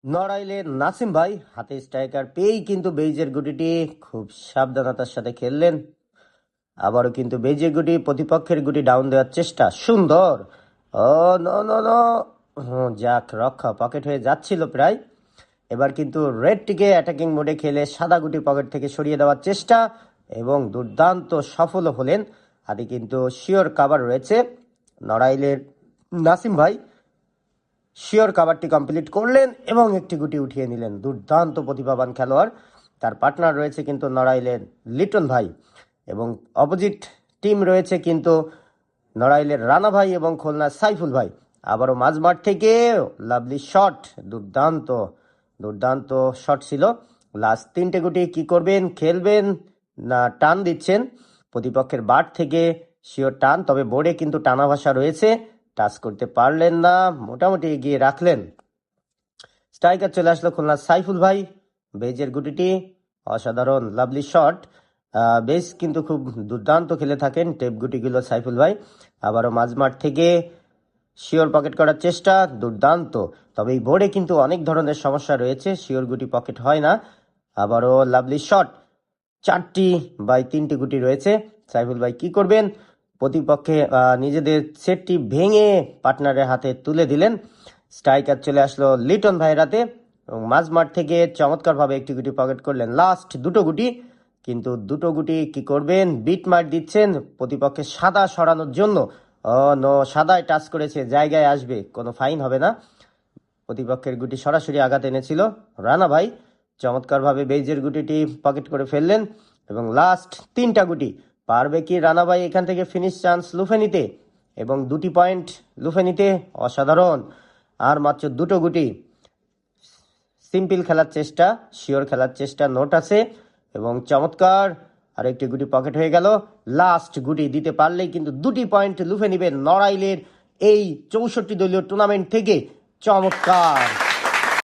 নড়াইলের নাসিম ভাই হাতে স্ট্রাইকার পেয়েই কিন্তু বেইজের গুটিটি খুব সাবধানতার সাথে খেললেন। আবারও কিন্তু বেইজের গুটি প্রতিপক্ষের গুটি ডাউন দেওয়ার চেষ্টা, সুন্দর। ও নো নো নো, যাক রক্ষা, পকেট হয়ে যাচ্ছিল প্রায়। এবার কিন্তু রেডটিকে অ্যাটাকিং মোডে খেলে সাদা গুটি পকেট থেকে সরিয়ে দেওয়ার চেষ্টা এবং দুর্দান্ত সফল হলেন। হাতে কিন্তু শিওর কাভার রয়েছে নড়াইলের নাসিম ভাই। শিওর কাভারটি কমপ্লিট করলেন এবং একটি গুটি উঠিয়ে নিলেন। দুর্দান্ত প্রতিভাবান খেলোয়াড়। তার পার্টনার রয়েছে কিন্তু নড়াইলের লিটন ভাই, এবং অপোজিট টিম রয়েছে কিন্তু নড়াইলের রানা ভাই এবং খুলনার সাইফুল ভাই। আবারও মাঝমাঠ থেকে লাভলি শট, দুর্দান্ত দুর্দান্ত শট ছিল। লাস্ট তিনটে গুটি কি করবেন, খেলবেন না টান দিচ্ছেন? প্রতিপক্ষের বাট থেকে শিওর টান, তবে বোর্ডে কিন্তু টানা ভাষা রয়েছে, টাচ করতে পারলেন না, মোটামুটি এগিয়ে রাখলেন। স্ট্রাইকার চলে আসলো খুলনার সাইফুল ভাই। বেজের গুটিটি অসাধারণ, লাভলি শট। বেশ কিন্তু খুব দুর্দান্ত খেলে থাকেন টেপ গুটিগুলো সাইফুল ভাই। আবারও মাঝমাঠ থেকে শিওর পকেট করার চেষ্টা, দুর্দান্ত। তবে এই বোর্ডে কিন্তু অনেক ধরনের সমস্যা রয়েছে, শিওর গুটি পকেট হয় না। আবারও লাভলি শট, 4/3 গুটি রয়েছে। সাইফুল ভাই কি করবেন? প্রতিপক্ষে নিজেদের সেটটি ভেঙে পার্টনারের হাতে তুলে দিলেন। স্ট্রাইকার চলে আসলো লিটন ভাইয়ের হাতে এবং মাঝমাঠ থেকে চমৎকারভাবে একটি গুটি পকেট করলেন। লাস্ট দুটো গুটি, কিন্তু দুটো গুটি কি করবেন? বিট মার দিচ্ছেন প্রতিপক্ষে সাদা সরানোর জন্য। ও নো, সাদায় টাচ করেছে, জায়গায় আসবে, কোনো ফাইন হবে না। প্রতিপক্ষের গুটি সরাসরি আঘাত এনেছিল রানা ভাই। চমৎকারভাবে বেইজের গুটিটি পকেট করে ফেললেন এবং লাস্ট তিনটা গুটি। পারবে কি রানা ভাই এখান থেকে ফিনিশ চান্স লুফে নিতে এবং 2টি পয়েন্ট লুফে নিতে? অসাধারণ। আর মাত্র দুটো গুটি। সিম্পল খেলার চেষ্টা, শিওর খেলার চেষ্টা, নোট আছে এবং চমৎকার। আরেকটি গুটি পকেট হয়ে গেল। লাস্ট গুটি দিতে পারলেই কিন্তু 2টি পয়েন্ট লুফে নিবেন নড়াইলের এই 64 দলীয় টুর্নামেন্ট থেকে। চমৎকার।